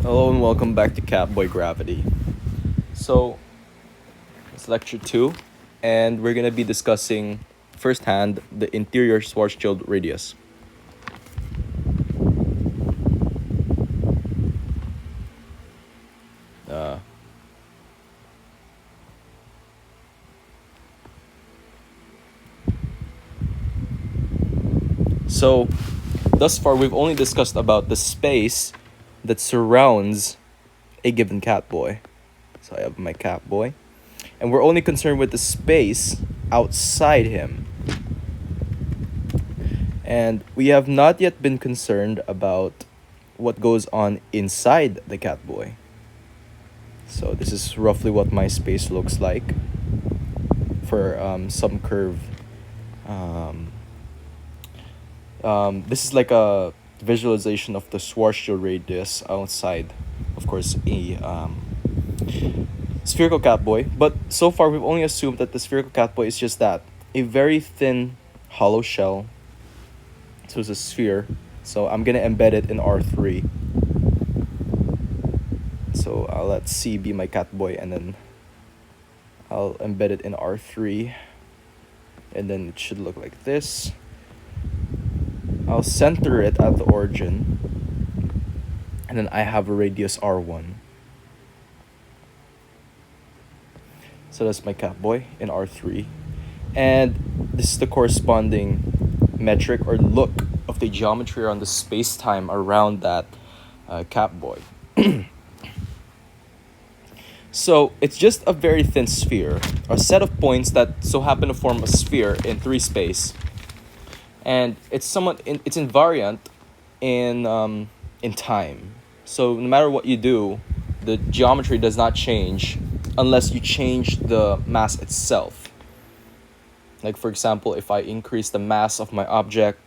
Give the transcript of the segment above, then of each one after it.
Hello and welcome back to Catboy Gravity. So, it's lecture 2, and we're gonna be discussing firsthand the interior Schwarzschild radius. So, thus far we've only discussed about the space that surrounds a given catboy. So I have my catboy, and we're only concerned with the space outside him. And we have not yet been concerned about what goes on inside the catboy. So this is roughly what my space looks like for some curve. This is like a visualization of the Schwarzschild radius outside, of course, a spherical catboy. But so far, we've only assumed that the spherical catboy is just that, a very thin hollow shell. So it's a sphere. So I'm gonna embed it in R3. So I'll let C be my catboy, and then I'll embed it in R3. And then it should look like this. I'll center it at the origin, and then I have a radius R1. So that's my catboy in R3. And this is the corresponding metric or look of the geometry around the space-time around that catboy. So it's just a very thin sphere, a set of points that so happen to form a sphere in 3 space. And it's it's invariant in time. So no matter what you do, the geometry does not change unless you change the mass itself. Like for example, if I increase the mass of my object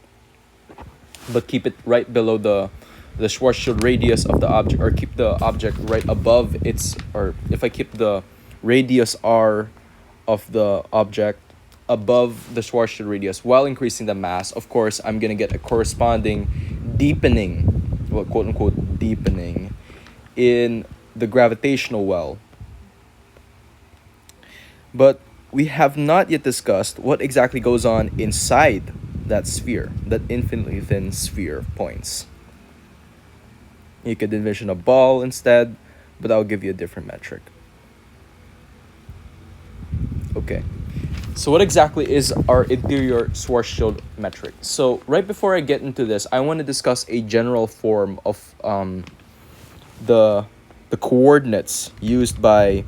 but keep it right below the Schwarzschild radius of the object, or keep the object right above its, or if I keep the radius R of the object above the Schwarzschild radius while increasing the mass, of course, I'm going to get a corresponding deepening, well, quote unquote deepening, in the gravitational well. But we have not yet discussed what exactly goes on inside that sphere, that infinitely thin sphere of points. You could envision a ball instead, but I'll give you a different metric. Okay. So what exactly is our interior Schwarzschild metric? So right before I get into this, I want to discuss a general form of the coordinates used by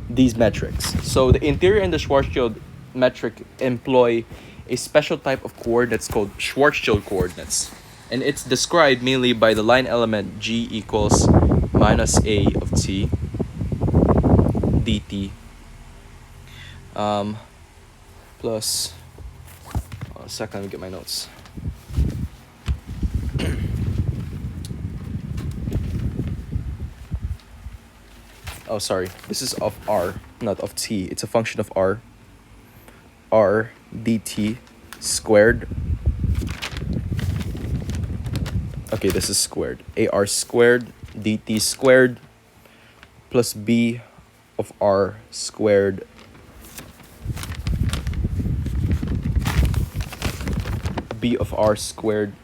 these metrics. So the interior and the Schwarzschild metric employ a special type of coordinates called Schwarzschild coordinates. And it's described mainly by the line element g equals minus a of t dt plus, a second, let me get my notes. Oh, sorry, this is of r, not of t. It's a function of r dt squared. Okay, this is squared. AR squared dt squared plus b of r squared b of r squared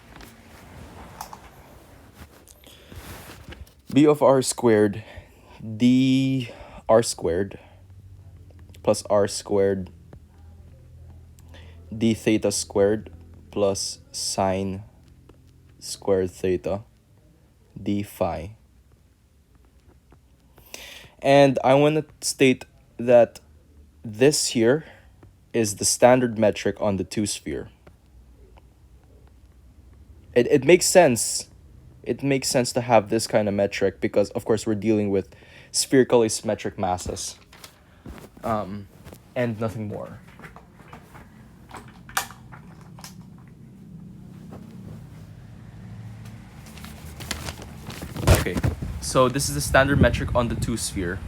b of r squared d r squared plus r squared d theta squared plus sine squared theta d phi. And I want to state that this here is the standard metric on the 2 sphere. It makes sense. It makes sense to have this kind of metric because, of course, we're dealing with spherically symmetric masses and nothing more. Okay, so this is the standard metric on the 2 sphere.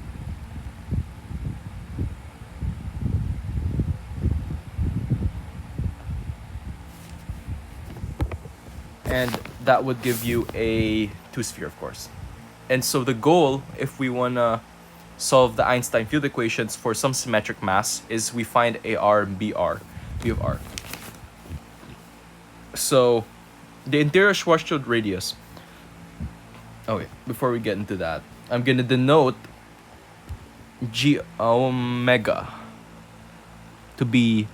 And that would give you a 2 sphere, of course. And so the goal, if we want to solve the Einstein field equations for some symmetric mass, is we find AR and BR, B of R. So the interior Schwarzschild radius. Okay, before we get into that, I'm going to denote G omega to be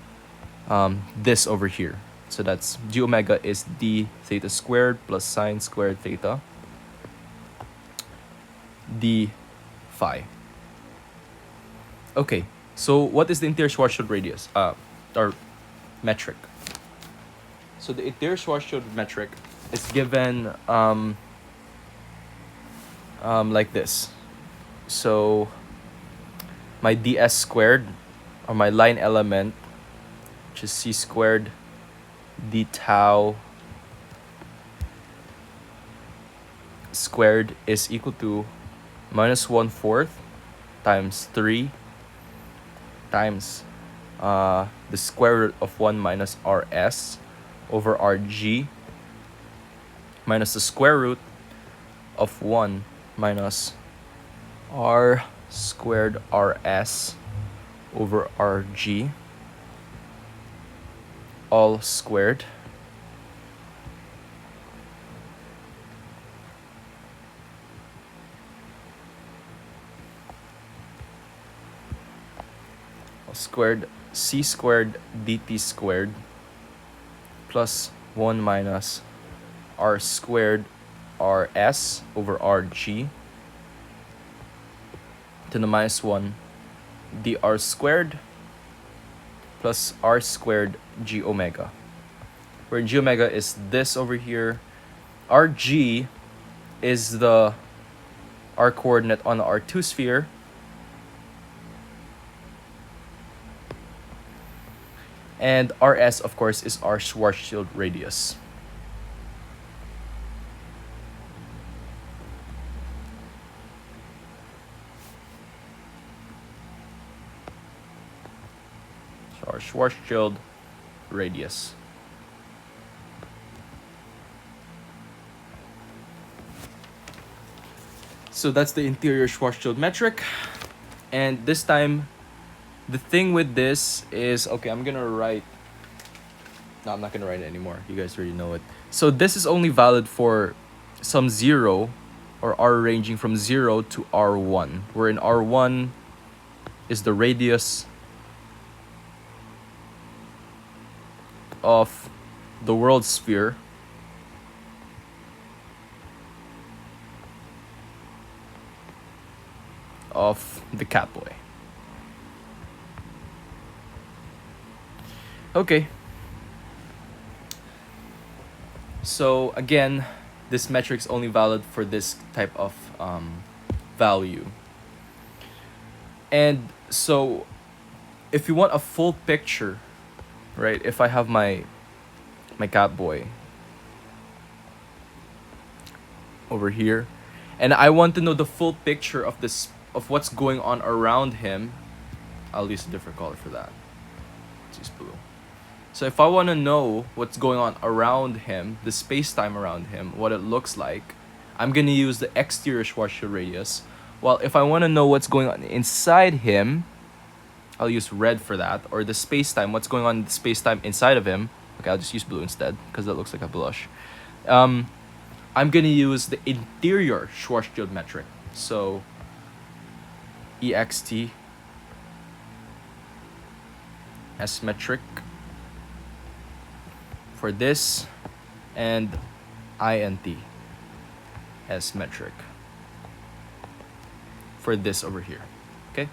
this over here. So that's G omega is d theta squared plus sine squared theta d phi. Okay, so what is the interior Schwarzschild radius? Or metric. So the interior Schwarzschild metric is given like this. So my ds squared, or my line element, which is c squared d tau squared, is equal to minus 1/4 times 3 times the square root of 1 minus rs over rg minus the square root of 1 minus r squared rs over rg all squared squared c squared dt squared plus 1 minus r squared rs over rg to the minus 1 dr squared plus r squared g omega, where g omega is this over here. Rg is the r coordinate on the R2 sphere, and rs, of course, is our Schwarzschild radius. So our Schwarzschild radius. So that's the interior Schwarzschild metric. And this time, the thing with this is, okay, I'm gonna write. No, I'm not gonna write it anymore. You guys already know it. So this is only valid for some 0, or r ranging from 0 to r1, where in r1 is the radius of the world sphere of the Catboy. Okay. So again, this metric is only valid for this type of value. And so if you want a full picture, right, if I have my Catboy over here, and I want to know the full picture of this, of what's going on around him, I'll use a different color for that. Let's use blue. So if I want to know what's going on around him, the space-time around him, what it looks like, I'm going to use the exterior Schwarzschild radius. While if I want to know what's going on inside him, I'll use red for that. Or the space-time, what's going on in the space-time inside of him. Okay, I'll just use blue instead, because that looks like a blush. I'm going to use the interior Schwarzschild metric. So ext as metric for this, and int as metric for this over here. Okay?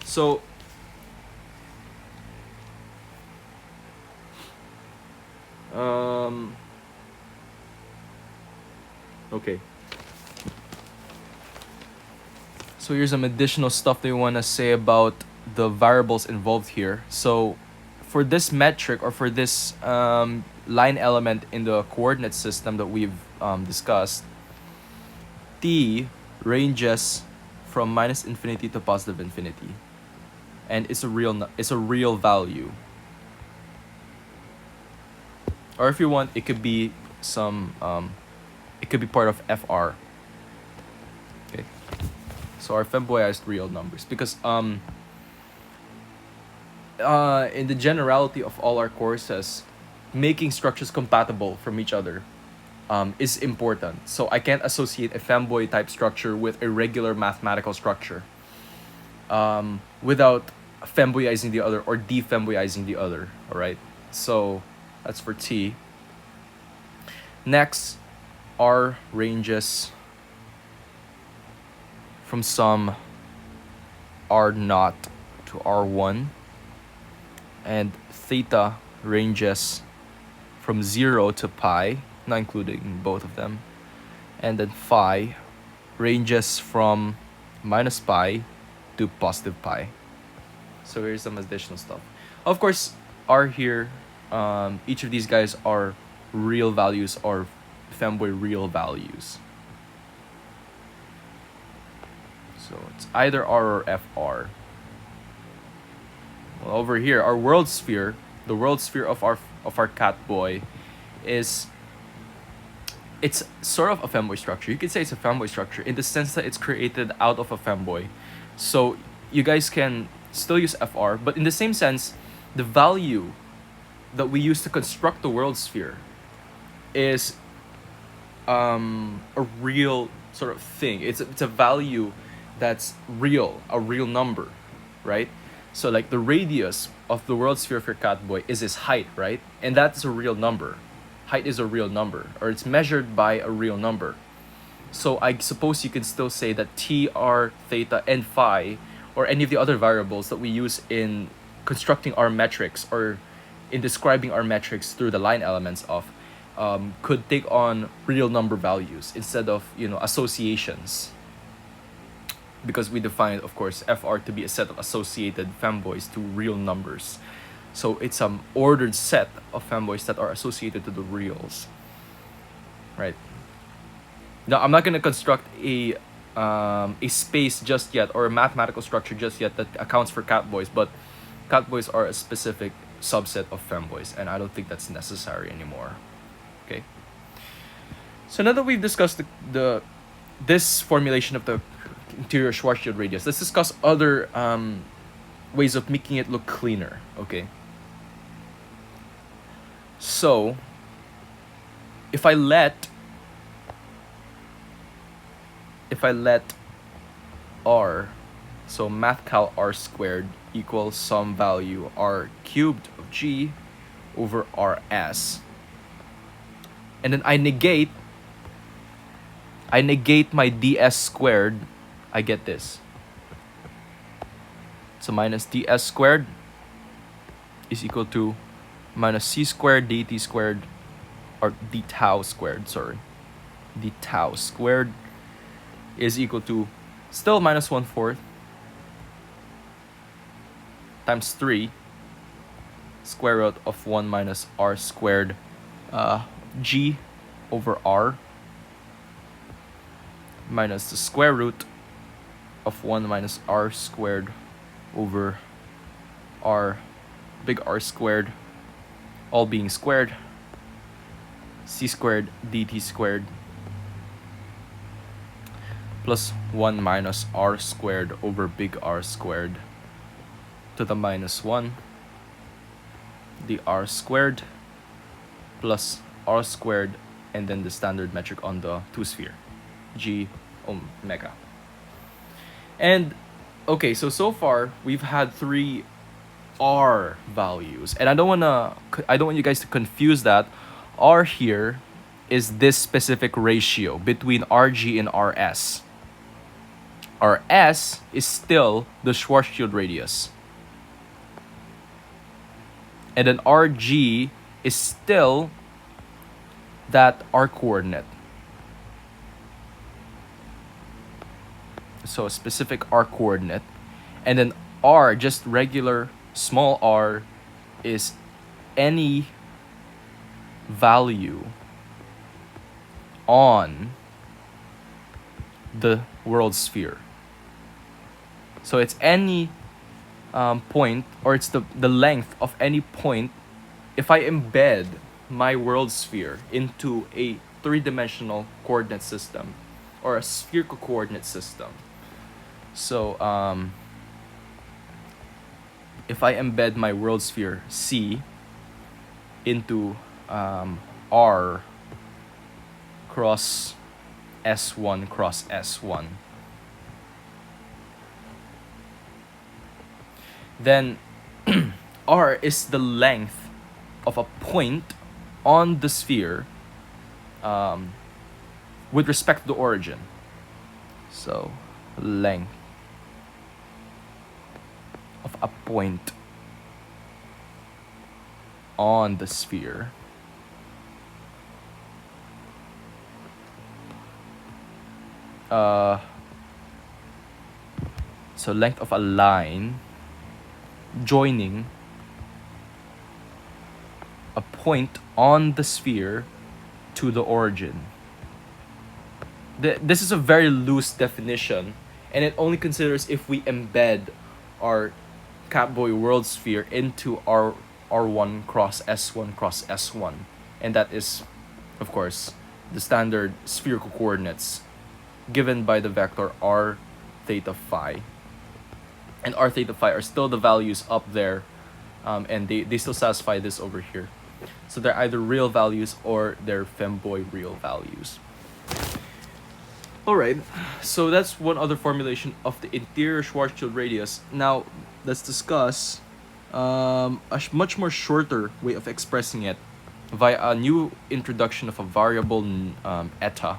So okay. So here's some additional stuff they want to say about the variables involved here. So for this metric, or for this line element in the coordinate system that we've discussed, t ranges from minus infinity to positive infinity, and it's a real value. Or if you want, it could be it could be part of FR. Okay. So our femboized real numbers, because in the generality of all our courses, making structures compatible from each other is important. So I can't associate a femboid type structure with a regular mathematical structure without femboizing the other or defemboizing the other. All right. So that's for T. Next, R ranges from some R0 to R1, and theta ranges from 0 to pi, not including both of them, and then phi ranges from minus pi to positive pi. So here's some additional stuff. Of course, R here, each of these guys are real values or femboid real values. So it's either R or FR. Well, over here, our world sphere, the world sphere of our cat boy, it's sort of a femboid structure. You could say it's a femboid structure in the sense that it's created out of a femboid. So you guys can still use FR, but in the same sense, the value that we use to construct the world sphere is a real sort of thing. It's a value that's real, a real number, right? So like the radius of the world sphere of your cat boy is its height, right? And that's a real number. Height is a real number, or it's measured by a real number. So I suppose you can still say that T, R, theta, and phi, or any of the other variables that we use in constructing our metrics or in describing our metrics through the line elements of, could take on real number values instead of, associations. Because we define, of course, FR to be a set of associated femboids to real numbers. So it's an ordered set of femboids that are associated to the reals, right? Now, I'm not going to construct a space just yet, or a mathematical structure just yet that accounts for catboys, but catboys are a specific subset of femboids, and I don't think that's necessary anymore. Okay. So now that we've discussed this formulation of the interior Schwarzschild radius, let's discuss other ways of making it look cleaner. Okay. So if I let R, so mathcal R squared equals some value R cubed of G over RS, and then I negate my ds squared, I get this. So minus ds squared is equal to minus c squared dt squared, or d tau squared, sorry. D tau squared is equal to still minus 1/4 times 3 square root of 1 minus r squared g over r minus the square root of 1 minus r squared over r, big R squared, all being squared, c squared dt squared plus 1 minus r squared over big R squared to the minus 1 the r squared plus r squared, and then the standard metric on the two sphere, g omega. And okay, so far we've had 3 R values, and I don't want you guys to confuse that. R here is this specific ratio between RG and RS. RS is still the Schwarzschild radius, and then RG is still that R coordinate. So a specific R coordinate, and then R, just regular small r, is any value on the world sphere. So it's any point, or it's the length of any point if I embed my world sphere into a three-dimensional coordinate system or a spherical coordinate system. So if I embed my world sphere C into R cross S1 cross S1, then R is the length of a point on the sphere with respect to the origin. So length of a point on the sphere so length of a line joining a point on the sphere to the origin. This is a very loose definition, and it only considers if we embed our Catboy world sphere into our R1 cross S1 cross S1, and that is, of course, the standard spherical coordinates given by the vector r theta phi. And r theta phi are still the values up there, and they still satisfy this over here. So they're either real values or they're femboy real values. Alright, so that's one other formulation of the interior Schwarzschild radius. Now, let's discuss a much more shorter way of expressing it via a new introduction of a variable eta.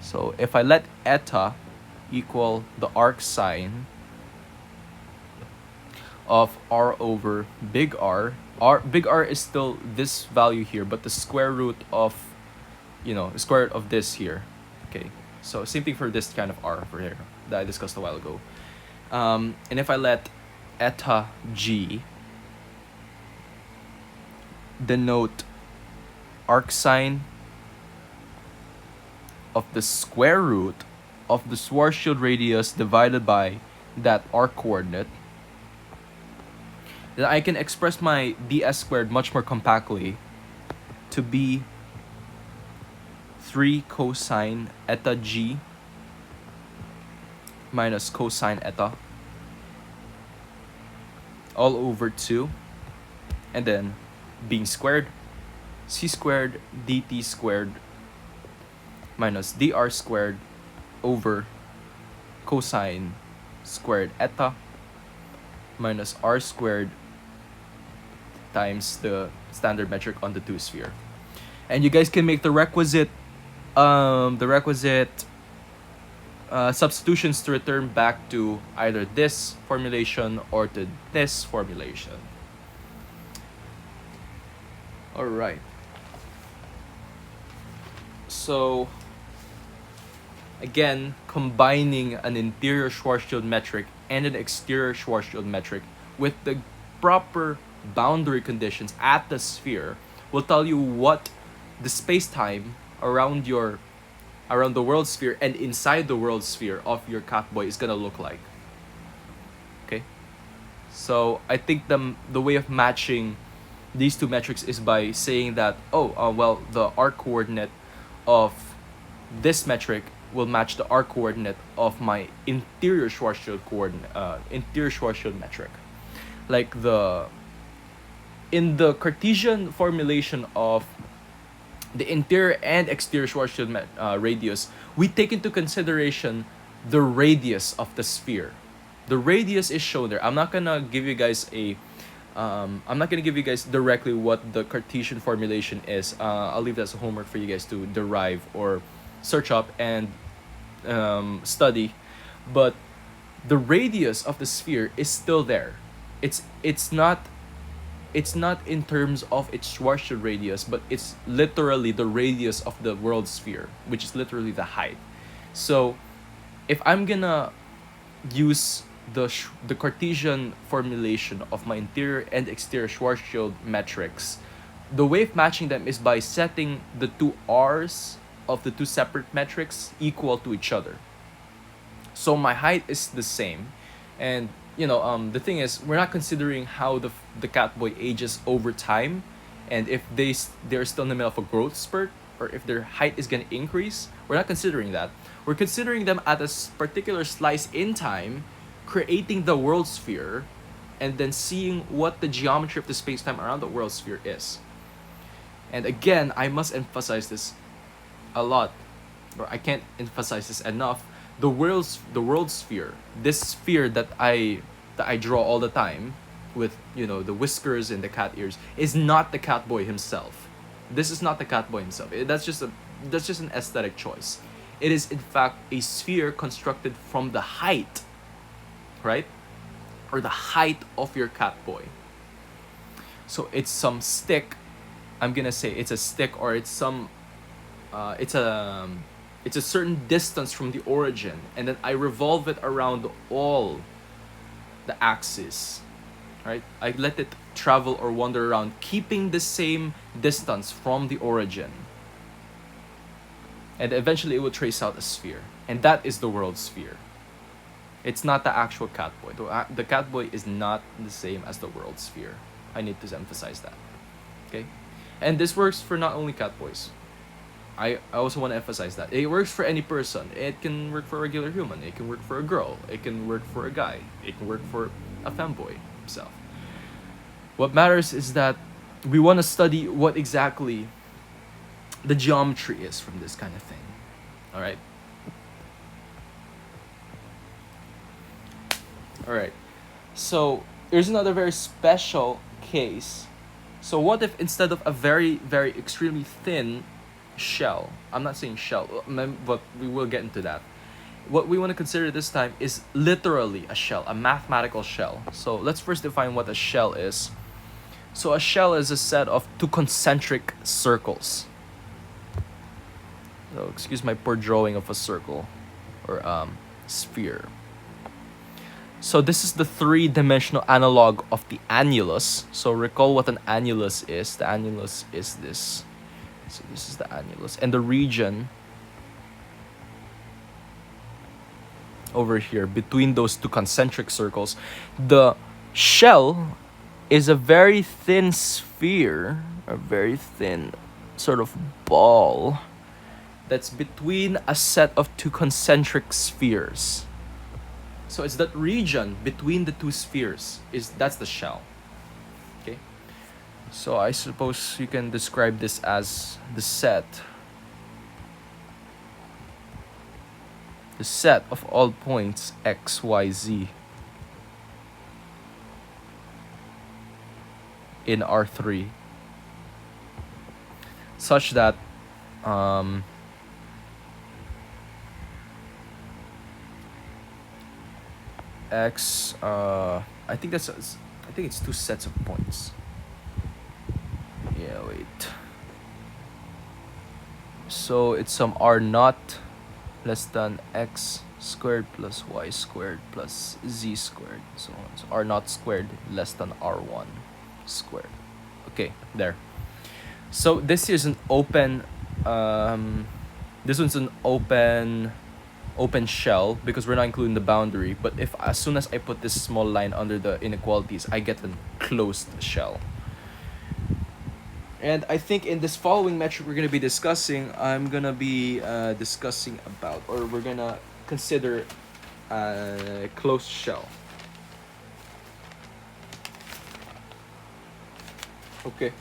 So if I let eta equal the arc sine of r over big R, big R is still this value here, but the square root of, the square root of this here. Okay, so same thing for this kind of R over here that I discussed a while ago. And if I let eta g denote arc sine of the square root of the Schwarzschild radius divided by that arc coordinate, then I can express my ds squared much more compactly to be 3 cosine eta g minus cosine eta all over 2, and then being squared, c squared dt squared minus dr squared over cosine squared eta minus r squared times the standard metric on the 2 sphere. And you guys can make the requisite substitutions to return back to either this formulation or to this formulation. Alright. So again, combining an interior Schwarzschild metric and an exterior Schwarzschild metric with the proper boundary conditions at the sphere will tell you what the space-time around the world sphere and inside the world sphere of your Catboy is gonna look like. Okay, so I think the way of matching these two metrics is by saying that well, the arc coordinate of this metric will match the arc coordinate of my interior Schwarzschild metric. Like in the Cartesian formulation of the interior and exterior Schwarzschild radius, we take into consideration the radius of the sphere. The radius is shown there. I'm not gonna give you guys directly what the Cartesian formulation is. I'll leave that as a homework for you guys to derive or search up and study. But the radius of the sphere is still there. It's not in terms of its Schwarzschild radius, but it's literally the radius of the world sphere, which is literally the height. So if I'm gonna use the Cartesian formulation of my interior and exterior Schwarzschild metrics, the way of matching them is by setting the two r's of the two separate metrics equal to each other. So my height is the same, and the thing is, we're not considering how the Catboy ages over time And if they're still in the middle of a growth spurt, or if their height is going to increase, we're not considering that. We're considering them at a particular slice in time, creating the world sphere, and then seeing what the geometry of the space-time around the world sphere is. And again, I must emphasize this a lot, or I can't emphasize this enough. The world sphere, this sphere that I draw all the time, with the whiskers and the cat ears, is not the Catboy himself. This is not the Catboy himself. That's just an aesthetic choice. It is in fact a sphere constructed from the height, right? Or the height of your Catboy. So it's some stick. I'm gonna say it's a stick, or it's some it's a certain distance from the origin, and then I revolve it around all the axis, right? I let it travel or wander around, keeping the same distance from the origin, and eventually it will trace out a sphere, and that is the world sphere. It's not the actual Catboy. The Catboy is not the same as the world sphere. I need to emphasize that. Okay, and this works for not only Catboys. I also want to emphasize that it works for any person. It can work for a regular human. It can work for a girl. It can work for a guy. It can work for a femboy himself. What matters is that we want to study what exactly the geometry is from this kind of thing. All right. All right. So here's another very special case. So what if instead of a very, very extremely thin shell, I'm not saying shell, but we will get into that. What we want to consider this time is literally a shell, a mathematical shell. So let's first define what a shell is. So a shell is a set of two concentric circles. So excuse my poor drawing of a circle or sphere. So this is the three-dimensional analog of the annulus. So recall what an annulus is. The annulus is this. So this is the annulus. And the region over here between those two concentric circles, the shell is a very thin sphere, a very thin sort of ball that's between a set of two concentric spheres. So it's that region between the two spheres, that's the shell. Okay? So I suppose you can describe this as the set of all points x, y, z in R3, such that x I think it's two sets of points. Yeah, wait. So it's some r naught less than x squared plus y squared plus z squared, so on. So r naught squared less than r1 squared. Okay, there. So this is an open this one's an open shell because we're not including the boundary, but if as soon as I put this small line under the inequalities, I get a closed shell. And I think in this following metric we're going to be discussing, I'm going to be discussing about, or we're going to consider a closed shell. Okay.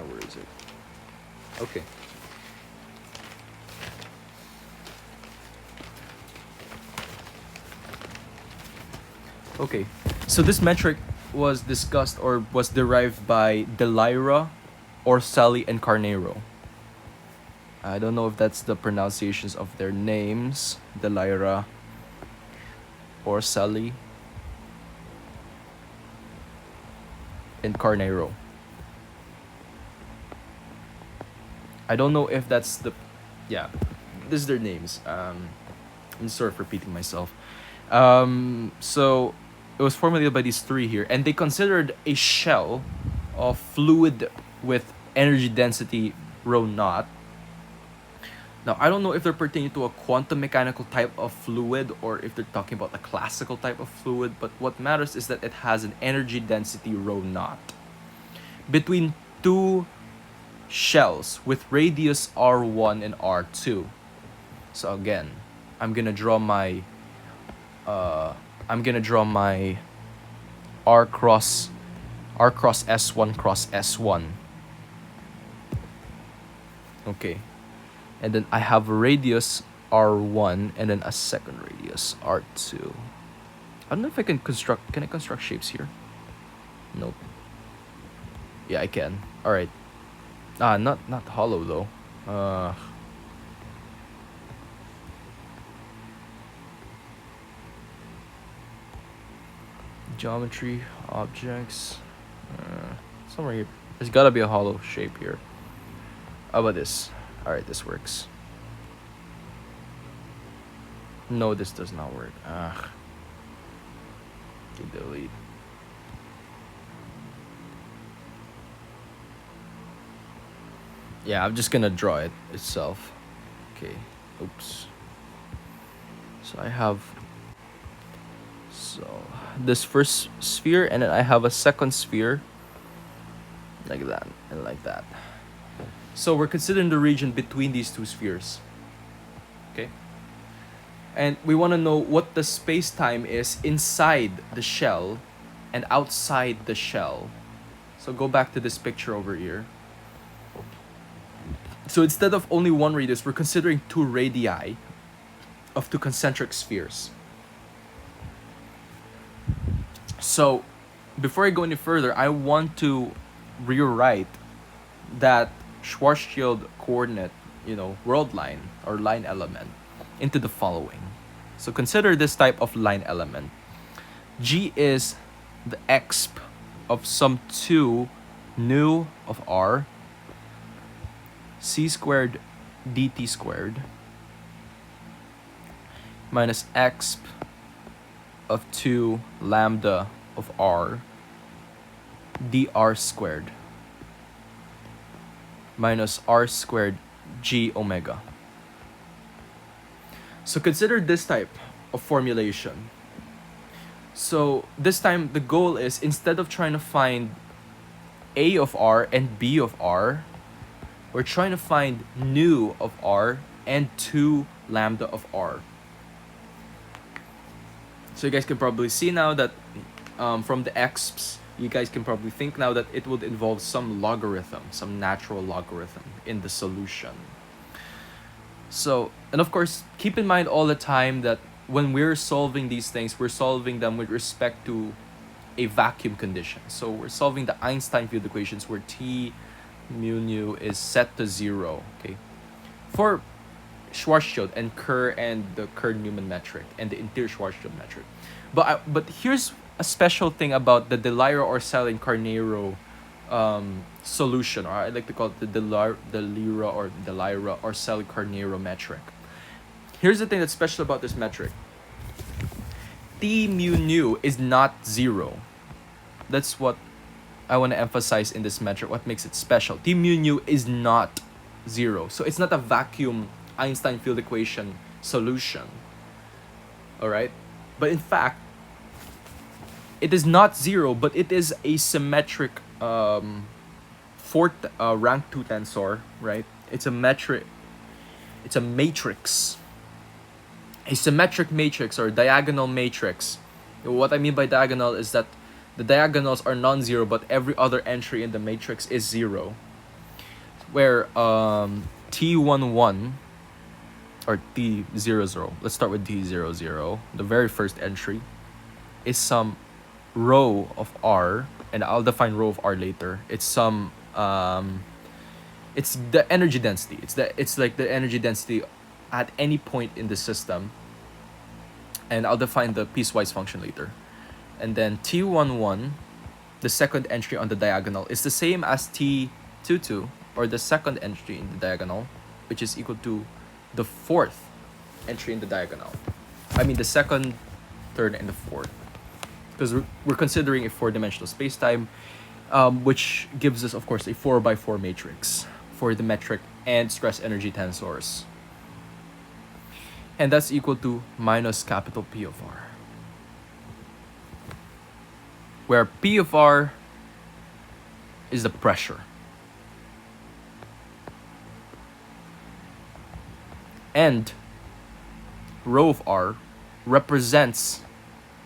Where is it? Okay. Okay, so this metric was discussed or was derived by De Lyra, Orselli, and Carneiro. I don't know if that's the pronunciations of their names. De Lyra, Orselli, and Carneiro. I don't know if that's the... Yeah, this is their names. I'm sorry for repeating myself. So it was formulated by these three here, and they considered a shell of fluid with energy density rho naught Now, I don't know if they're pertaining to a quantum mechanical type of fluid or if they're talking about a classical type of fluid, but what matters is that it has an energy density rho naught between two shells with radius r1 and r2. So again, I'm gonna draw my r cross s1 cross s1. Okay, and then I have a radius r1 and then a second radius r2. I don't know if I can construct. Can I construct shapes here? Nope. Yeah, I can. All right. Not hollow though. Geometry, objects. Somewhere here. There's gotta be a hollow shape here. How about this? All right, this works. No, this does not work. Delete. Yeah, I'm just gonna draw it itself. Okay. Oops. So I have this first sphere, and then I have a second sphere like that and like that. So we're considering the region between these two spheres. Okay. And we want to know what the space-time is inside the shell and outside the shell. So go back to this picture over here. So instead of only one radius, we're considering two radii of two concentric spheres. So before I go any further, I want to rewrite that Schwarzschild coordinate, world line or line element into the following. So consider this type of line element. G is the exp of some 2 nu of r c squared dt squared minus exp of 2 lambda of r dr squared minus r squared g omega. So consider this type of formulation. So this time the goal is, instead of trying to find a of r and b of r, we're trying to find nu of r and 2 lambda of r. So you guys can probably see now that from the exps, you guys can probably think now that it would involve some logarithm, some natural logarithm in the solution. So, and of course, keep in mind all the time that when we're solving these things, we're solving them with respect to a vacuum condition. So we're solving the Einstein field equations where T mu nu is set to 0, okay? For Schwarzschild and Kerr and the Kerr-Newman metric and the interior Schwarzschild metric. But here's a special thing about the De Lyra-Orselli-Carnero solution, or I like to call it the De Lyra-Orselli-Carnero metric. Here's the thing that's special about this metric. T mu nu is not 0. That's what I want to emphasize in this metric, what makes it special. T mu nu is not 0. So it's not a vacuum Einstein field equation solution. Alright? But in fact, it is not 0, but it is a symmetric rank 2 tensor, right? It's a matrix. A symmetric matrix or diagonal matrix. What I mean by diagonal is that the diagonals are non-zero, but every other entry in the matrix is 0. Where T11 or T00, let's start with T00, the very first entry, is some rho of R, and I'll define rho of R later. It's some it's the energy density. It's like the energy density at any point in the system. And I'll define the piecewise function later. And then T11, the second entry on the diagonal, is the same as T22, or the second entry in the diagonal, which is equal to the fourth entry in the diagonal. I mean the second, third, and the fourth. Because we're considering a 4-dimensional spacetime, which gives us, of course, a 4x4 matrix for the metric and stress energy tensors. And that's equal to minus capital P of R, where P of R is the pressure. And rho of R represents,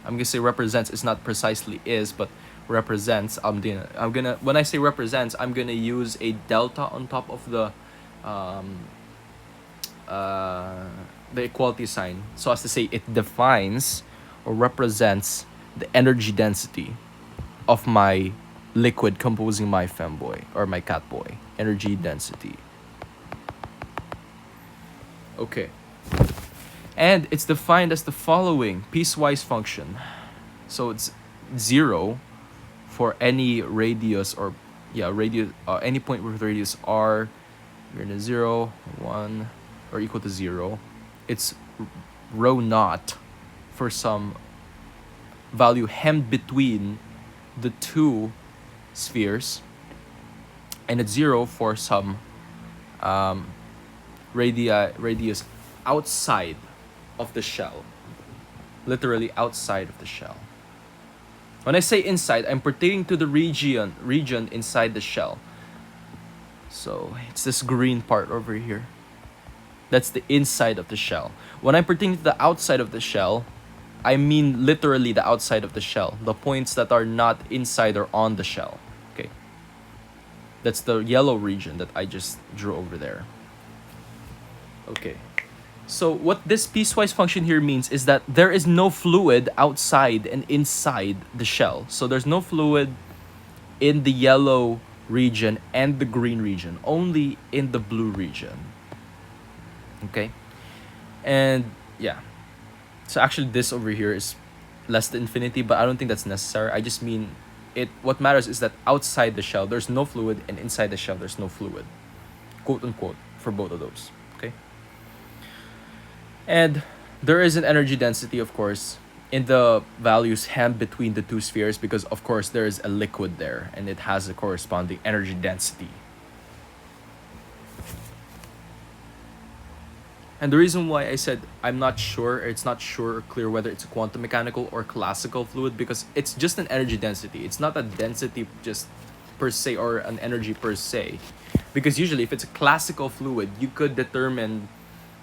I'm gonna say represents, it's not precisely is, but represents, when I say represents, I'm gonna use a delta on top of the equality sign, so as to say it defines or represents the energy density of my liquid composing my femboy or my catboy. Energy density. Okay. And it's defined as the following piecewise function. So it's 0 for any radius or radius, any point with radius r greater than 0, 1, or equal to 0. It's rho naught for some value hemmed between the two spheres, and it's 0 for some radius outside of the shell, literally outside of the shell. When I say inside, I'm pertaining to the region inside the shell. So it's this green part over here. That's the inside of the shell. When I'm pertaining to the outside of the shell, I mean literally the outside of the shell, the points that are not inside or on the shell. Okay, that's the yellow region that I just drew over there. Okay, so what this piecewise function here means is that there is no fluid outside and inside the shell. So there's no fluid in the yellow region and the green region, only in the blue region. Okay, and yeah, so actually this over here is less than infinity, but I don't think that's necessary. I just mean it. What matters is that outside the shell there's no fluid, and inside the shell there's no fluid, quote unquote, for both of those. Okay, and there is an energy density, of course, in the values hemmed between the two spheres, because of course there is a liquid there and it has a corresponding energy density. And the reason why I said I'm not sure, it's not sure or clear whether it's a quantum mechanical or classical fluid, because it's just an energy density. It's not a density just per se, or an energy per se. Because usually if it's a classical fluid, you could determine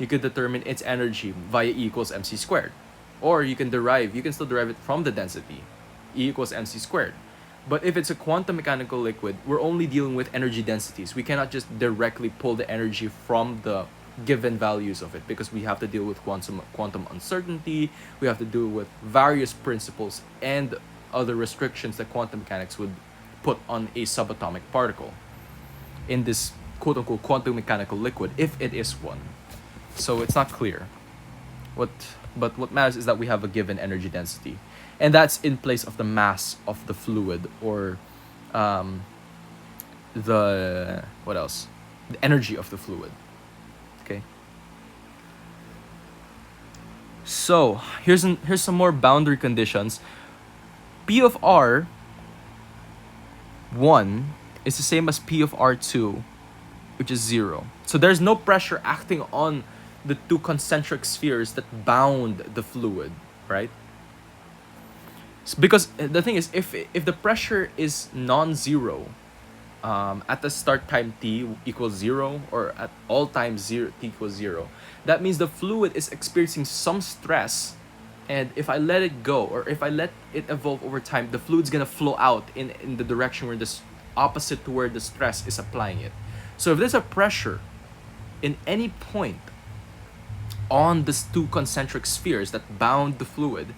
its energy via E equals mc squared. Or you can still derive it from the density, E equals mc squared. But if it's a quantum mechanical liquid, we're only dealing with energy densities. We cannot just directly pull the energy from the given values of it, because we have to deal with quantum uncertainty, we have to deal with various principles and other restrictions that quantum mechanics would put on a subatomic particle in this quote-unquote quantum mechanical liquid, if it is one. So it's not clear. But what matters is that we have a given energy density, and that's in place of the mass of the fluid, or the energy of the fluid. Okay. So here's some more boundary conditions. P of R1 is the same as P of R2, which is 0. So there's no pressure acting on the two concentric spheres that bound the fluid, right? Because the thing is, if the pressure is non-zero, at the start time t equals 0, or at all times t equals 0, that means the fluid is experiencing some stress, and if I let it go, or if I let it evolve over time, the fluid's gonna flow out in the direction where this opposite to where the stress is applying it. So if there's a pressure in any point on these two concentric spheres that bound the fluid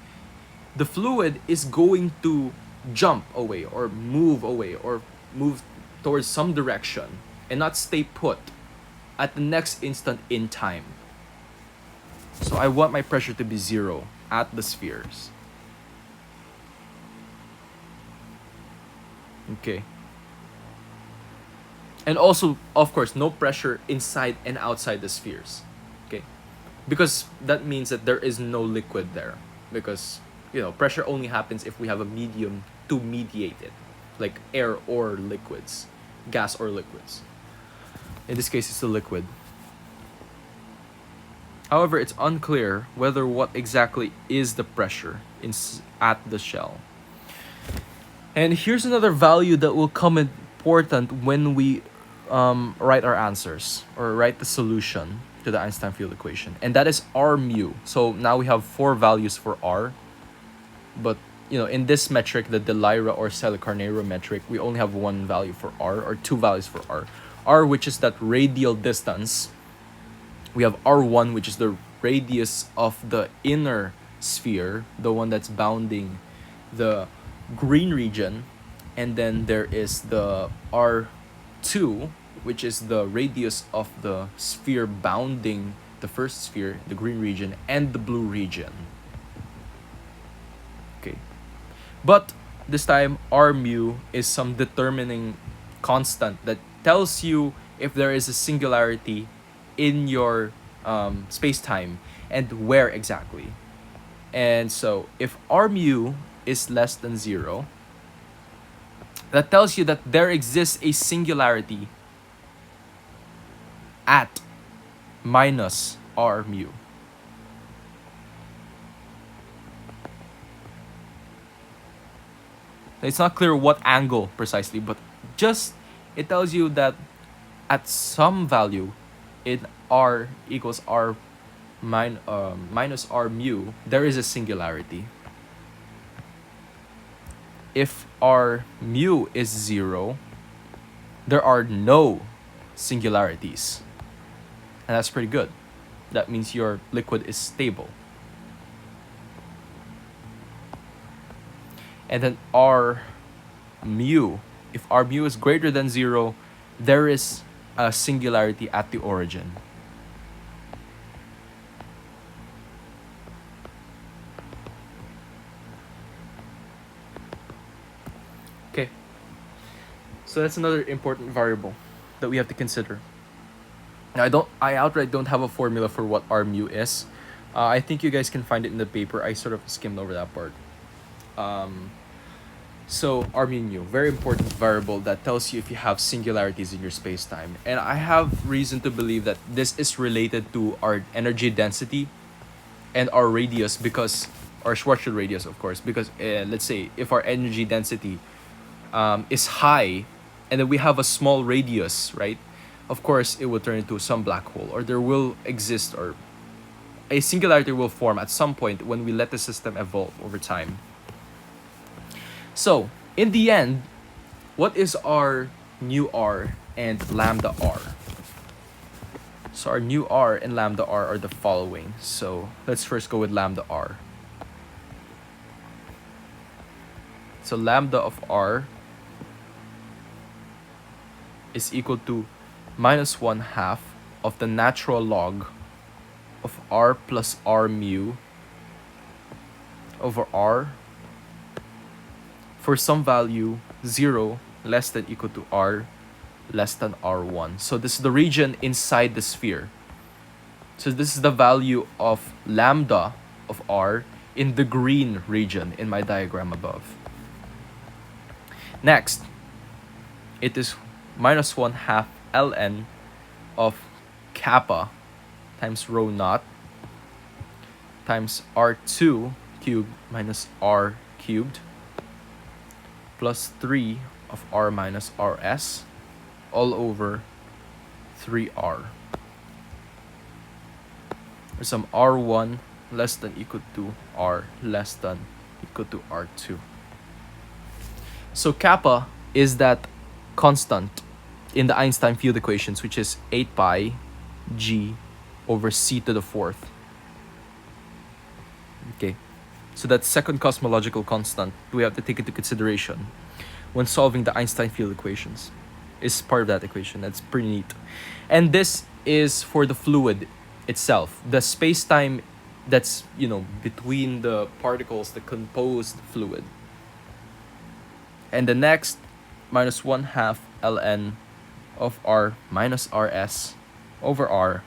is going to jump away, or move towards some direction, and not stay put at the next instant in time. So I want my pressure to be 0 at the spheres. Okay. And also, of course, no pressure inside and outside the spheres. Okay. Because that means that there is no liquid there. Because, pressure only happens if we have a medium to mediate it, like air or liquids, gas or liquids. In this case, it's a liquid. However, it's unclear whether what exactly is the pressure at the shell. And here's another value that will come important when we write our answers or write the solution to the Einstein field equation, and that is r mu. So now we have 4 values for r, but in this metric, the De Lyra or Salicarnero metric, we only have 1 value for r, or 2 values for r, which is that radial distance. We have r1, which is the radius of the inner sphere, the one that's bounding the green region, and then there is the r2, which is the radius of the sphere bounding the first sphere, the green region, and the blue region. Okay, but this time r mu is some determining constant that tells you if there is a singularity in your space-time and where exactly. And so if r mu is less than 0, that tells you that there exists a singularity at minus r mu. It's not clear what angle precisely, but just it tells you that at some value in r equals r minus r mu, there is a singularity. If r mu is 0, there are no singularities. And that's pretty good. That means your liquid is stable. And then r mu, if r mu is greater than 0, there is a singularity at the origin. Okay, so that's another important variable that we have to consider. Now, I outright don't have a formula for what r mu is. I think you guys can find it in the paper. I sort of skimmed over that part. So r mu, very important variable that tells you if you have singularities in your space-time. And I have reason to believe that this is related to our energy density and our radius, because our Schwarzschild radius, of course, because let's say if our energy density is high and then we have a small radius, right? Of course, it will turn into some black hole, or there will exist, or a singularity will form at some point when we let the system evolve over time. So, in the end, what is our nu r and lambda r? So our nu r and lambda r are the following. So let's first go with lambda r. So lambda of r is equal to minus 1/2 of the natural log of r plus r mu over r for some value 0 less than equal to r less than r1. So this is the region inside the sphere. So this is the value of lambda of r in the green region in my diagram above. Next, it is minus 1/2 ln of kappa times rho naught times r2 cubed minus r cubed plus 3 of r minus rs all over 3r. There's some r1 less than equal to r less than equal to r2. So kappa is that constant in the Einstein field equations, which is 8 pi g over c to the 4th. Okay, so that second cosmological constant we have to take into consideration when solving the Einstein field equations. Is part of that equation. That's pretty neat. And this is for the fluid itself, the space-time that's, between the particles that compose the fluid. And the next, minus 1/2 ln of r minus rs over r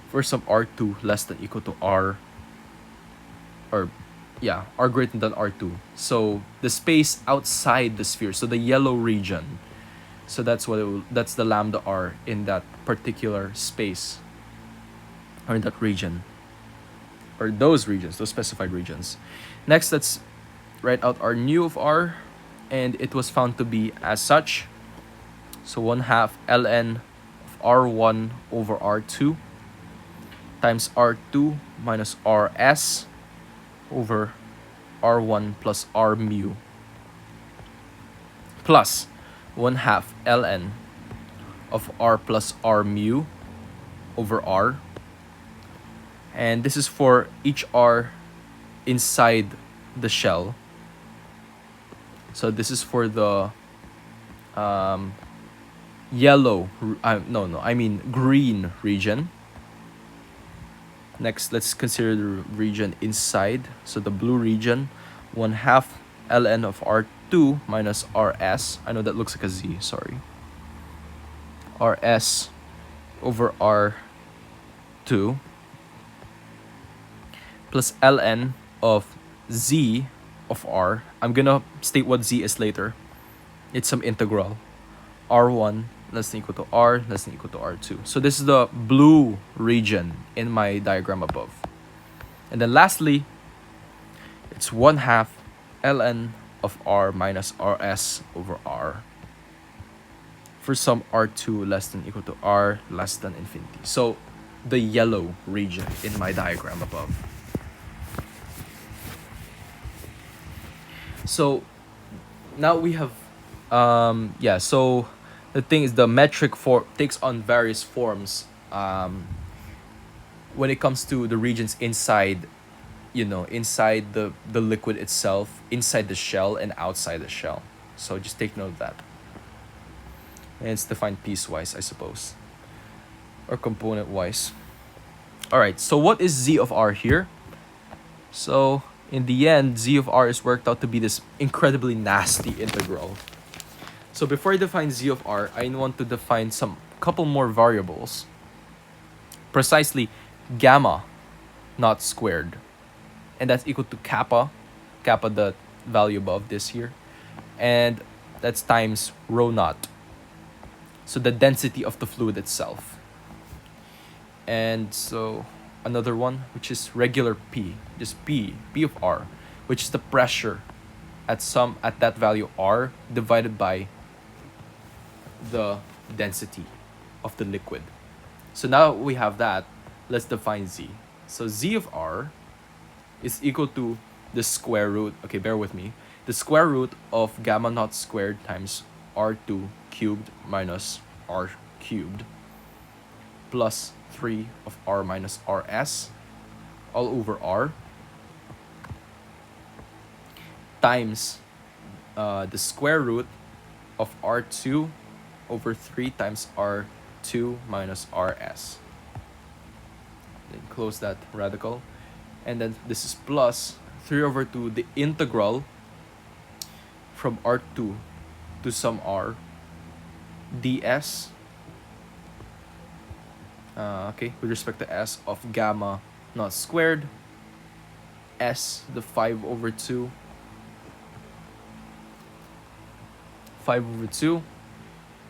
for some r2 less than equal to r, or r greater than r2. So the space outside the sphere, so the yellow region. So that's the lambda r in that particular space. or in that region, or those regions, those specified regions. Next, let's write out our nu of r, and it was found to be as such. So 1/2 ln of r1 over r2 times r2 minus rs over r1 plus r mu plus 1/2 ln of r plus r mu over r. And this is for each r inside the shell. So this is for the yellow, I mean green region. Next, let's consider the region inside. So the blue region, 1/2 ln of r2 minus rs. I know that looks like a z, sorry. rs over r2 plus ln of z of r. I'm gonna state what z is later. It's some integral. r1 less than equal to r less than equal to r2. So this is the blue region in my diagram above. And then lastly, it's 1/2 ln of r minus rs over r for some r2 less than equal to r less than infinity. So the yellow region in my diagram above. So now we have so the thing is, the metric for takes on various forms when it comes to the regions inside, inside the liquid itself, inside the shell and outside the shell. So just take note of that. And it's defined piecewise, I suppose, or component wise. All right, so what is z of r here? So in the end, z of r is worked out to be this incredibly nasty integral. So before I define z of r, I want to define some couple more variables. Precisely gamma naught squared. And that's equal to kappa, the value above this here. And that's times rho naught. So the density of the fluid itself. And so another one, which is regular P, just P of r, which is the pressure at that value r divided by the density of the liquid. So now we have that, let's define z. So z of r is equal to the square root, okay, bear with me, the square root of gamma naught squared times r2 cubed minus r cubed plus 3 of r minus rs all over r times the square root of r2 over 3 times r2 minus rs. Then close that radical. And then this is plus 3 over 2, the integral from r2 to some r ds, with respect to s of gamma naught squared, s the 5 over 2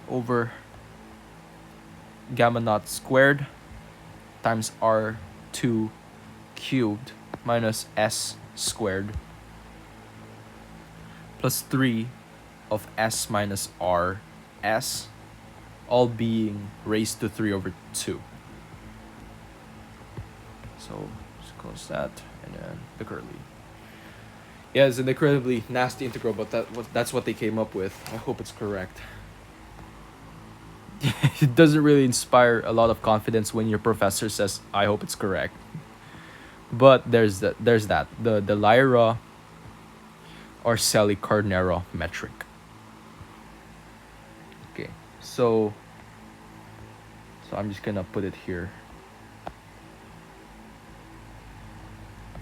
over gamma naught squared times r2 cubed minus s squared plus 3 of s minus r s, all being raised to 3 over 2. So just close that, and then the curly. Yeah, it's an incredibly nasty integral, but that's what they came up with. I hope it's correct. It doesn't really inspire a lot of confidence when your professor says, I hope it's correct. But there's that the Lyra Arcelli-Carnero metric. Okay, so I'm just gonna put it here.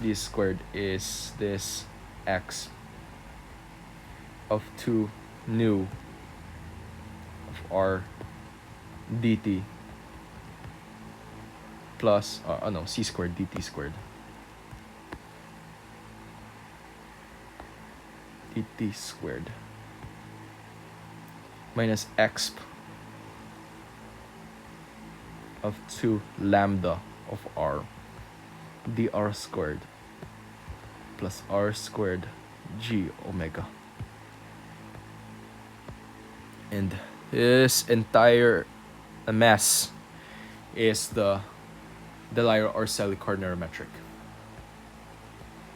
D squared is this x of 2 nu of r dt plus c squared dt squared minus exp of 2 lambda of r dr squared plus r squared g omega. And this entire mass is the De Lyra-Orselli coordinator.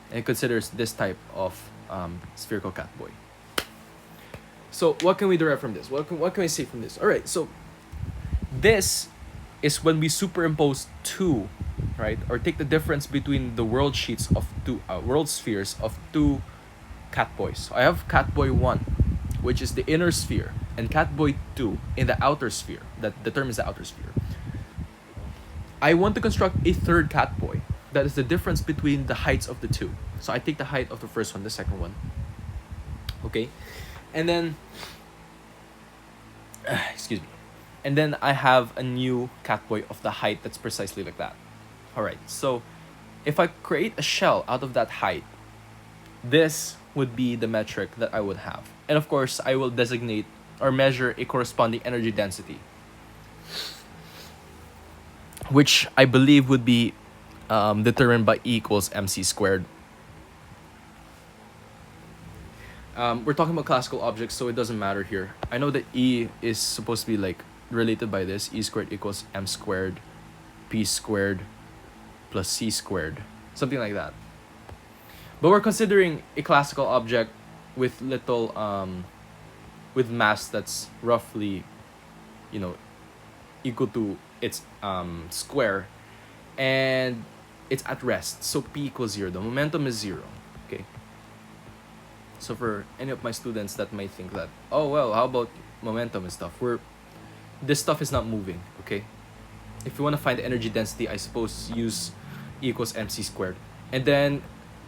And it considers this type of spherical catboy. So what can we derive from this? What can we say from this? All right, so this is when we superimpose two, right, or take the difference between the world sheets of two world spheres of two catboys. So I have catboy 1, which is the inner sphere, and catboy 2 in the outer sphere that determines the outer sphere. I want to construct a third catboy that is the difference between the heights of the two. So I take the height of the first one, the second one. Okay, and then excuse me, and then I have a new catboy of the height that's precisely like that. All right, so if I create a shell out of that height, this would be the metric that I would have. And of course, I will designate or measure a corresponding energy density, which I believe would be determined by E equals mc squared. We're talking about classical objects, so it doesn't matter here. I know that E is supposed to be like related by this. E squared equals m squared, p squared plus c squared, something like that. But we're considering a classical object with little with mass that's roughly, equal to its square, and it's at rest. So p equals 0. The momentum is 0. Okay. So for any of my students that might think that, oh well, how about momentum and stuff? This stuff is not moving. Okay. If you want to find the energy density, I suppose use E equals mc squared, and then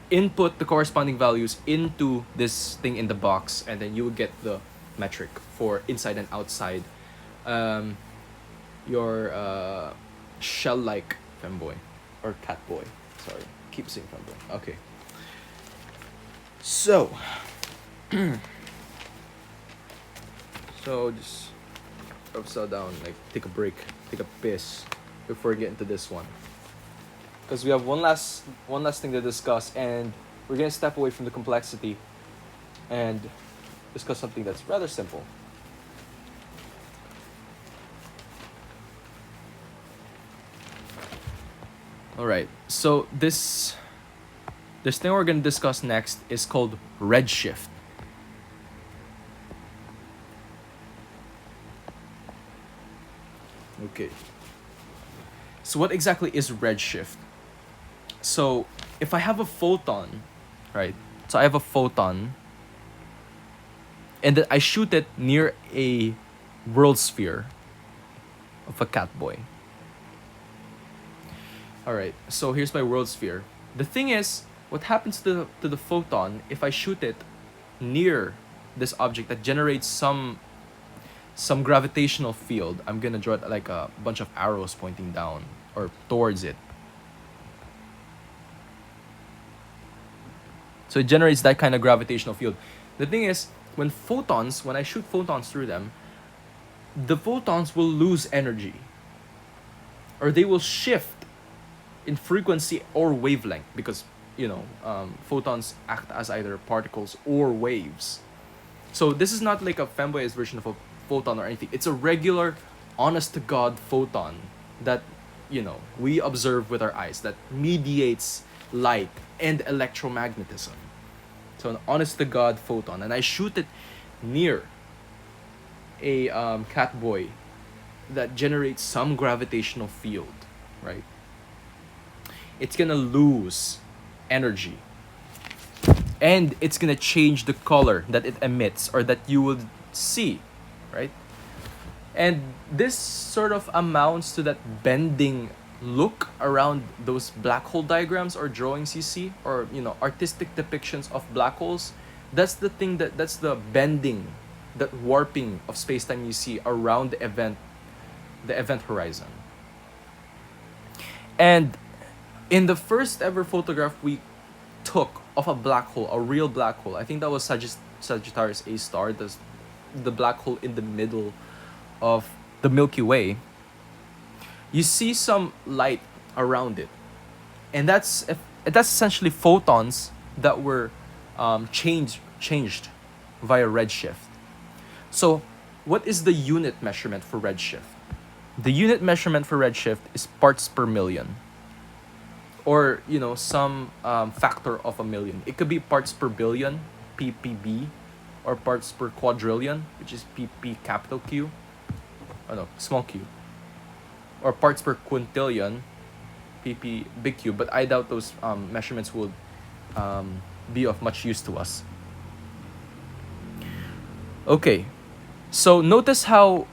input the corresponding values into this thing in the box, and then you will get the metric for inside and outside your shell-like femboy or catboy. Sorry, keep saying femboy. Okay. So, just upside down, like take a break, take a piss before we get into this one, because we have one last thing to discuss, and we're gonna step away from the complexity and discuss something that's rather simple. All right, so this thing we're gonna discuss next is called redshift. Okay. So what exactly is redshift? So if I have a photon, right? So I have a photon, and then I shoot it near a world sphere of a catboy. All right. So here's my world sphere. The thing is, what happens to the photon if I shoot it near this object that generates some gravitational field? I'm gonna draw it like a bunch of arrows pointing down or towards it. So it generates that kind of gravitational field. The thing is, when I shoot photons through them, the photons will lose energy, or they will shift in frequency or wavelength, because photons act as either particles or waves. So this is not like a femboyized version of a photon or anything. It's a regular, honest to God photon that we observe with our eyes, that mediates light and electromagnetism. So an honest to God photon, and I shoot it near a catboy that generates some gravitational field, right? It's gonna lose energy, and it's gonna change the color that it emits, or that you would see, right? And this sort of amounts to that bending look around those black hole diagrams or drawings you see, or artistic depictions of black holes. That's the thing, that's the bending, that warping of space-time you see around the event horizon. And in the first ever photograph we took of a black hole, a real black hole, I think that was Sagittarius A star, the black hole in the middle of the Milky Way, you see some light around it. And that's essentially photons that were changed via redshift. So what is the unit measurement for redshift? The unit measurement for redshift is parts per million, or some factor of a million. It could be parts per billion, ppb, or parts per quadrillion, which is pp capital Q, oh no, small q, or parts per quintillion, pp big Q. But I doubt those measurements would be of much use to us. Okay, so notice how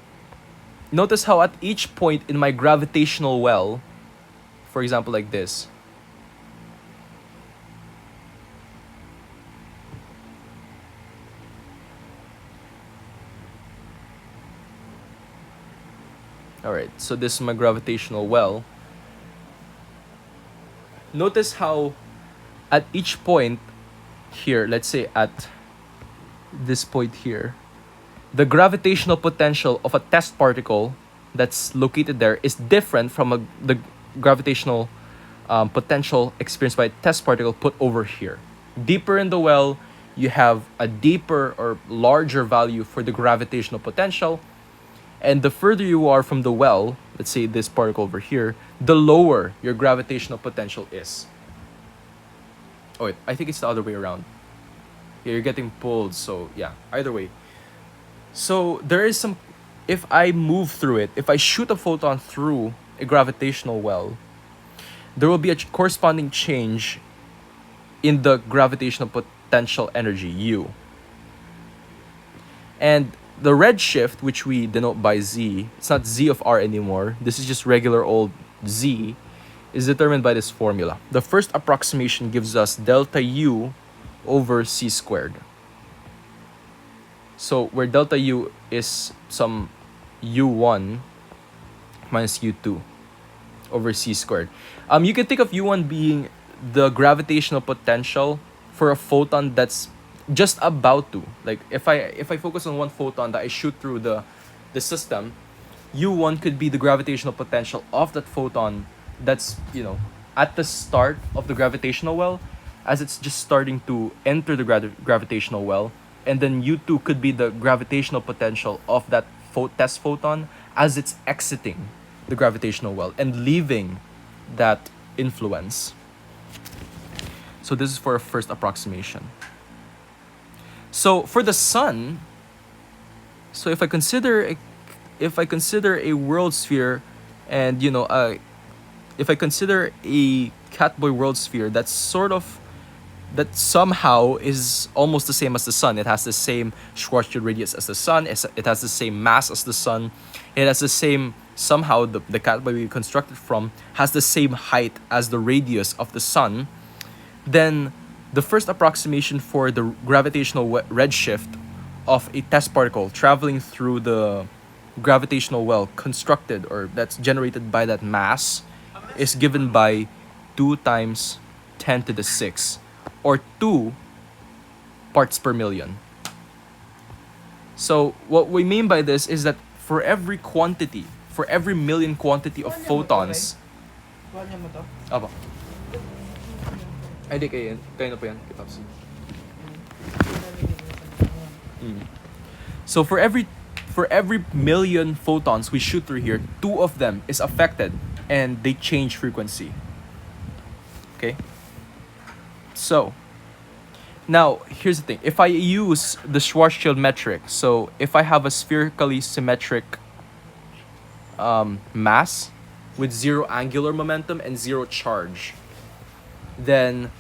at each point in my gravitational well, for example like this, all right, so this is my gravitational well. Notice how at each point here, let's say at this point here, the gravitational potential of a test particle that's located there is different from the gravitational potential experienced by a test particle put over here. Deeper in the well, you have a deeper or larger value for the gravitational potential. And the further you are from the well, let's say this particle over here, the lower your gravitational potential is. Oh wait, I think it's the other way around. Yeah, you're getting pulled, so yeah, either way. So there is some, if I move through it, if I shoot a photon through a gravitational well, there will be a corresponding change in the gravitational potential energy, U. And the redshift, which we denote by Z, it's not Z of R anymore, this is just regular old Z, is determined by this formula. The first approximation gives us delta U over C squared. So where delta U is some U1 minus U2 over C squared. You can think of U1 being the gravitational potential for a photon that's just about to, like if I focus on one photon that I shoot through the system, U1 could be the gravitational potential of that photon that's at the start of the gravitational well, as it's just starting to enter the gravitational well. And then U2 could be the gravitational potential of that test photon as it's exiting the gravitational well and leaving that influence. So this is for a first approximation. So for the sun, so if I consider a world sphere, and if I consider a Catboy world sphere that somehow is almost the same as the sun. It has the same Schwarzschild radius as the sun. It has the same mass as the sun. It has the same, somehow the Catboy we constructed from has the same height as the radius of the sun. Then the first approximation for the gravitational redshift of a test particle traveling through the gravitational well constructed, or that's generated by that mass, is given by 2 times 10 to the 6, or 2 parts per million. So what we mean by this is that for every million quantity of photons. Aba. Ay, di kayo na po yan. So for every million photons we shoot through here, 2 of them is affected and they change frequency. Okay? So now here's the thing. If I use the Schwarzschild metric, so if I have a spherically symmetric mass with 0 angular momentum and 0 charge, then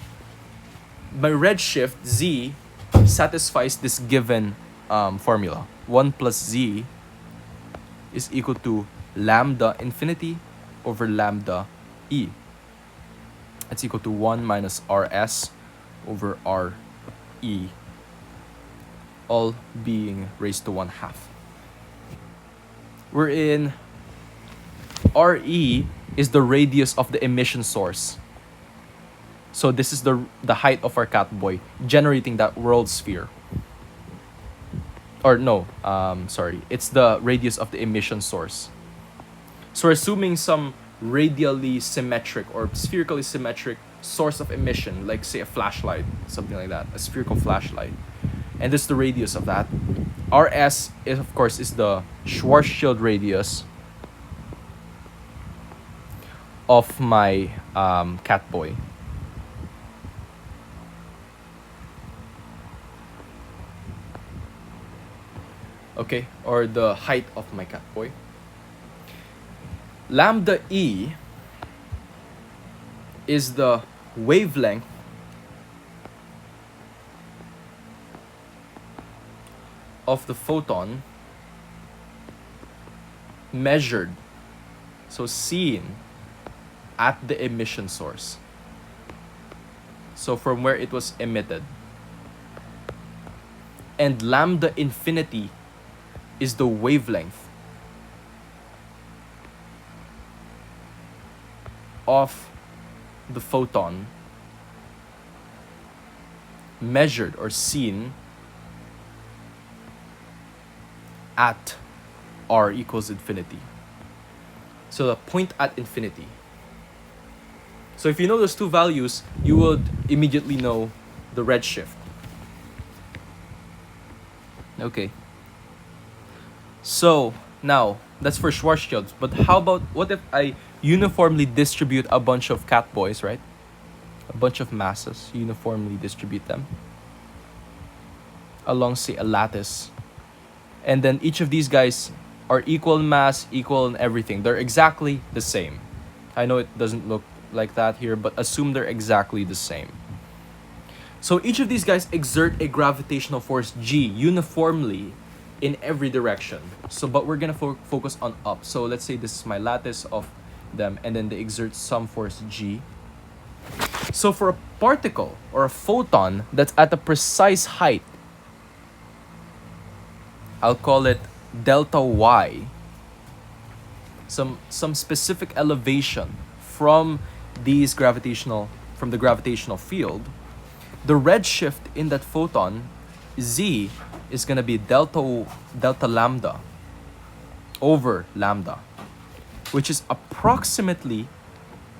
my redshift Z satisfies this given formula. 1 plus Z is equal to lambda infinity over lambda E. It's equal to 1 minus Rs over Re, all being raised to 1/2. Wherein Re is the radius of the emission source. So this is the height of our Catboy generating that world sphere. Or no, sorry, it's the radius of the emission source. So we're assuming some radially symmetric or spherically symmetric source of emission, like say a flashlight, something like that, a spherical flashlight. And this is the radius of that. Rs is, of course, is the Schwarzschild radius of my Catboy. Okay, or the height of my Catboy. Lambda E is the wavelength of the photon measured, so seen at the emission source. So from where it was emitted. And lambda infinity is the wavelength of the photon measured or seen at r equals infinity. So the point at infinity. So if you know those two values, you would immediately know the redshift. Okay. So now that's for Schwarzschilds, but how about what if I uniformly distribute a bunch of Catboys, right? A bunch of masses, uniformly distribute them along, say, a lattice. And then each of these guys are equal mass, equal in everything. They're exactly the same. I know it doesn't look like that here, but assume they're exactly the same. So each of these guys exert a gravitational force G uniformly in every direction. So, but we're gonna focus on up. So let's say this is my lattice of them, and then they exert some force G. So for a particle or a photon that's at a precise height, I'll call it delta Y, some specific elevation from the gravitational field, the redshift in that photon, Z, is gonna be delta lambda over lambda, which is approximately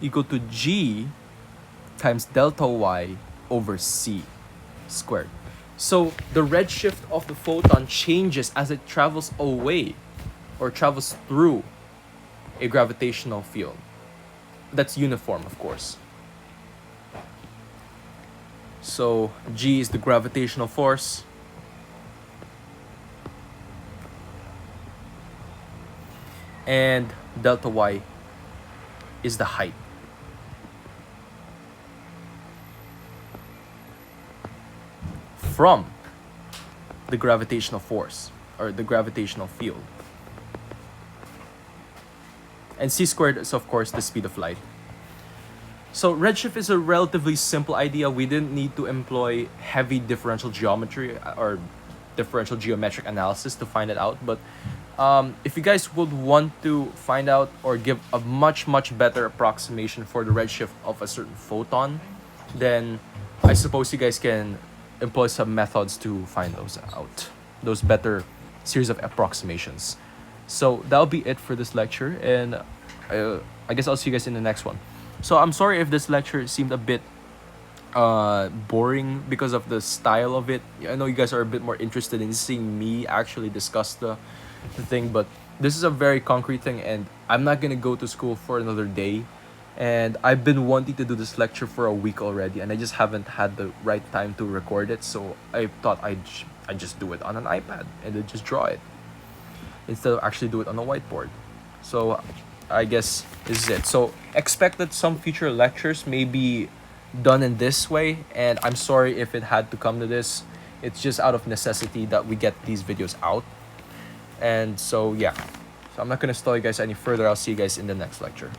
equal to G times delta Y over C squared. So the redshift of the photon changes as it travels away or travels through a gravitational field. That's uniform, of course. So G is the gravitational force. And delta Y is the height. From the gravitational force or the gravitational field. And C squared is, of course, the speed of light. So redshift is a relatively simple idea. We didn't need to employ heavy differential geometry or differential geometric analysis to find it out. But if you guys would want to find out or give a much better approximation for the redshift of a certain photon, then I suppose you guys can employ some methods to find those out, those better series of approximations. So that'll be it for this lecture, and I guess I'll see you guys in the next one. So I'm sorry if this lecture seemed a bit boring because of the style of it. I know you guys are a bit more interested in seeing me actually discuss the thing, but this is a very concrete thing, and I'm not gonna go to school for another day. And I've been wanting to do this lecture for a week already, and I just haven't had the right time to record it. So I thought I'd just do it on an iPad and then just draw it instead of actually do it on a whiteboard. So I guess this is it. So expect that some future lectures may be done in this way, and I'm sorry if it had to come to this. It's just out of necessity that we get these videos out. And so yeah, so I'm not gonna stall you guys any further. I'll see you guys in the next lecture.